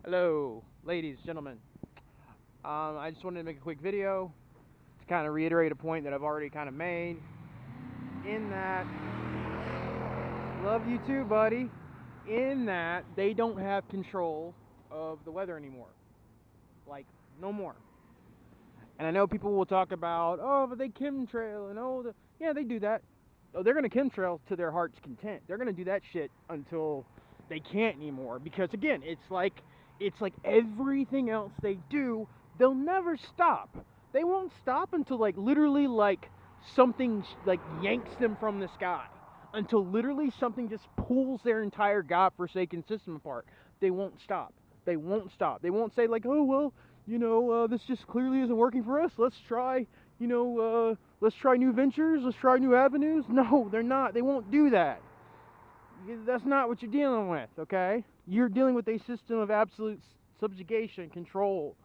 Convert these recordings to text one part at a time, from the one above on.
Hello, ladies, gentlemen. I just wanted to make a quick video to kind of reiterate a point that I've already kind of made. In that, love you too, buddy. In that, they don't have control of the weather anymore. Like, no more. And I know people will talk about, oh, but they chemtrail and yeah, they do that. Oh, they're gonna chemtrail to their heart's content. They're gonna do that shit until they can't anymore. Because again, it's like everything else they do, they'll never stop. They won't stop until literally something like yanks them from the sky. Until literally something just pulls their entire godforsaken system apart. They won't stop. They won't stop. They won't say like, oh well, this just clearly isn't working for us. Let's try new ventures. Let's try new avenues. No, they're not. They won't do that. That's not what you're dealing with, okay? You're dealing with a system of absolute subjugation, control.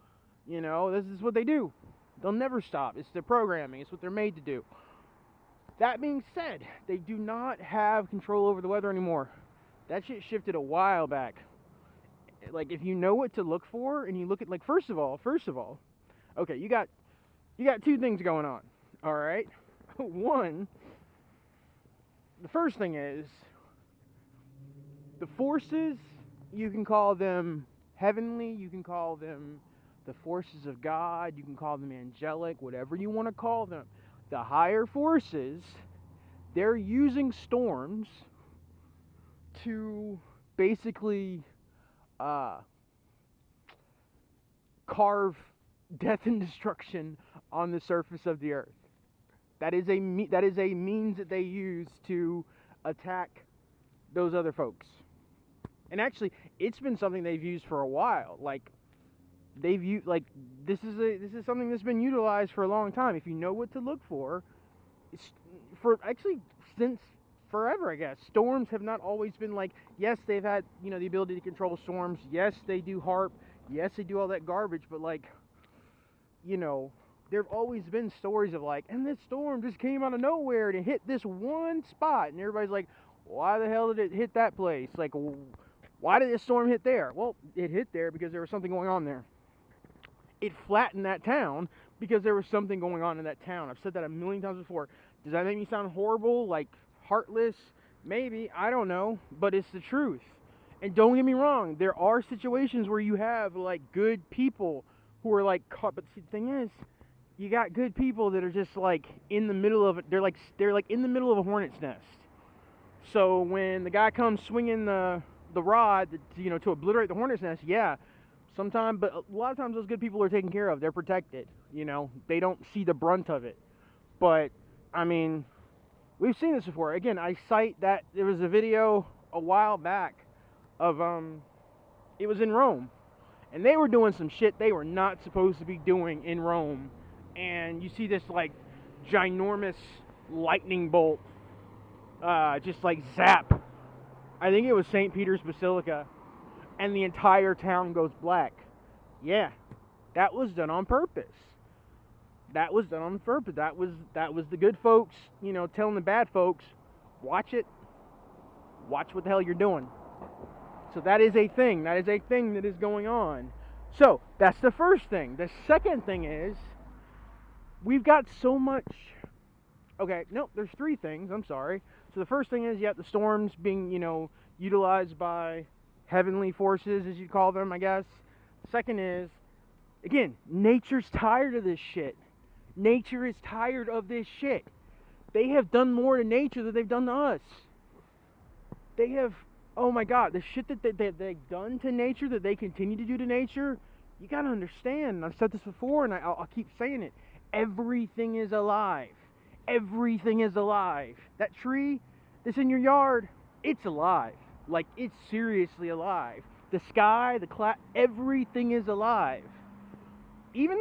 This is what they do. They'll never stop. It's their programming. It's what they're made to do. That being said, they do not have control over the weather anymore. That shit shifted a while back. Like, if you know what to look for and you look at, like, first of all, okay, you got two things going on. All right? One, the first thing is the forces, you can call them heavenly, you can call them the forces of God, you can call them angelic, whatever you want to call them. The higher forces, they're using storms to basically uh, carve death and destruction on the surface of the earth. That is a means that they use to attack those other folks. And actually, it's been something they've used for a while. Like they've used like this is something that's been utilized for a long time. If you know what to look for, it's for actually since forever, I guess. Storms have not always been like, yes, they've had, the ability to control storms. Yes, they do HARP. Yes, they do all that garbage, but you know, there've always been stories of like, and this storm just came out of nowhere and it hit this one spot, and everybody's like, why the hell did it hit that place? Like, why did this storm hit there? Well, it hit there because there was something going on there. It flattened that town because there was something going on in that town. I've said that a million times before. Does that make me sound horrible, like heartless? Maybe, I don't know, but it's the truth. And don't get me wrong, there are situations where you have like good people who are like caught, but see, the thing is, you got good people that are just like in the middle of it. They're like in the middle of a hornet's nest. So when the guy comes swinging the rod, to obliterate the hornet's nest, yeah, sometimes, but a lot of times those good people are taken care of. They're protected. They don't see the brunt of it. But I mean, we've seen this before. Again, I cite that there was a video a while back of it was in Rome, and they were doing some shit they were not supposed to be doing in Rome. And you see this like ginormous lightning bolt just like zap. I think it was St. Peter's Basilica, and the entire town goes black. Yeah, that was done on purpose. That was done on purpose. That was the good folks, telling the bad folks, watch it, watch what the hell you're doing. So that is a thing. That is a thing that is going on. So that's the first thing. The second thing is we've got so much. Okay, no, there's three things. I'm sorry. So the first thing is you have the storms being, utilized by heavenly forces, as you call them, I guess. Second is, again, nature's tired of this shit. Nature is tired of this shit. They have done more to nature than they've done to us. They have, oh my God, the shit that they've done to nature, that they continue to do to nature, you gotta understand. I've said this before, and I'll keep saying it. Everything is alive. Everything is alive. That tree that's in your yard, it's alive. Like, it's seriously alive. The sky, the cloud, everything is alive. Even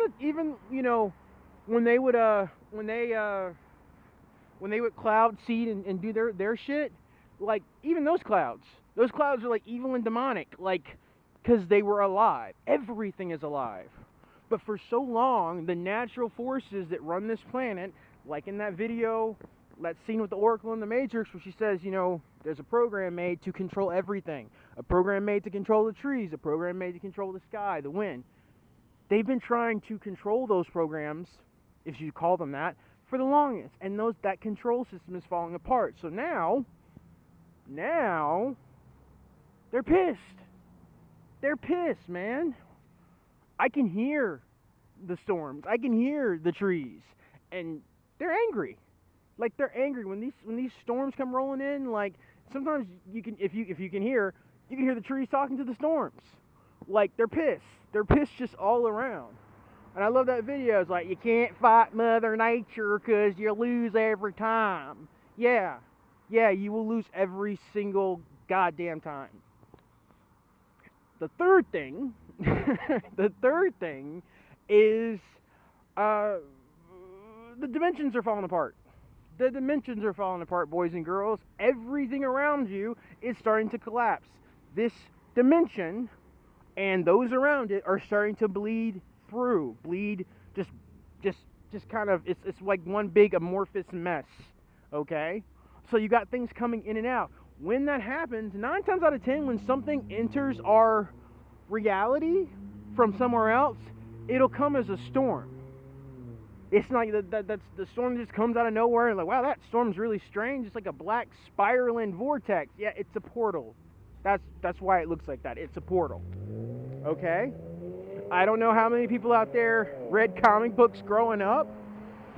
when they would cloud seed and do their shit, like, even those clouds are like evil and demonic, like, because they were alive. Everything is alive. But for so long, the natural forces that run this planet, like in that video that scene with the Oracle in the Matrix where she says, there's a program made to control everything. A program made to control the trees. A program made to control the sky, the wind. They've been trying to control those programs, if you call them that, for the longest. And that control system is falling apart. So now, they're pissed. They're pissed, man. I can hear the storms. I can hear the trees. And they're angry. Like, they're angry when these storms come rolling in. Like, sometimes you can, if you can hear the trees talking to the storms. Like, they're pissed. They're pissed just all around. And I love that video. It's like, you can't fight Mother Nature because you lose every time. Yeah, you will lose every single goddamn time. The third thing, is the dimensions are falling apart. The dimensions are falling apart, boys and girls. Everything around you is starting to collapse. This dimension and those around it are starting to bleed through. Just kind of, it's like one big amorphous mess, okay? So you got things coming in and out. When that happens, 9 times out of 10, when something enters our reality from somewhere else, it'll come as a storm. It's not that's the storm just comes out of nowhere and like, wow, that storm's really strange. It's like a black spiraling vortex. Yeah, it's a portal. That's why it looks like that. It's a portal. Okay? I don't know how many people out there read comic books growing up,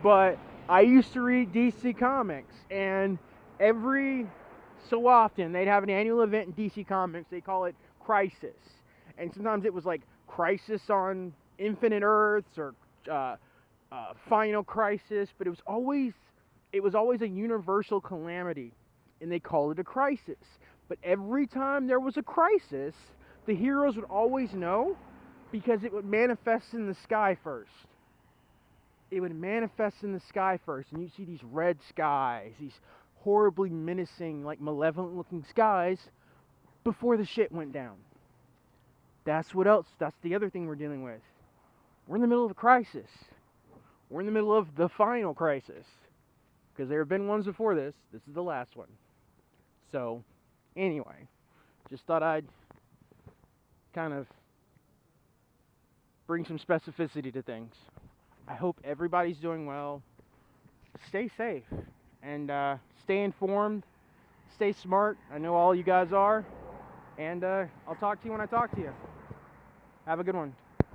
but I used to read DC Comics, and every so often they'd have an annual event in DC Comics. They call it Crisis, and sometimes it was like Crisis on Infinite Earths or Final Crisis, but it was always a universal calamity, and they called it a crisis. But every time there was a crisis, the heroes would always know, because it would manifest in the sky first. It would manifest in the sky first, and you see these red skies, these horribly menacing, like malevolent looking skies before the shit went down. That's the other thing we're dealing with. We're in the middle of a crisis. We're in the middle of the final crisis, because there have been ones before this. This is the last one. So, anyway, just thought I'd kind of bring some specificity to things. I hope everybody's doing well. Stay safe and stay informed. Stay smart. I know all you guys are. And I'll talk to you when I talk to you. Have a good one.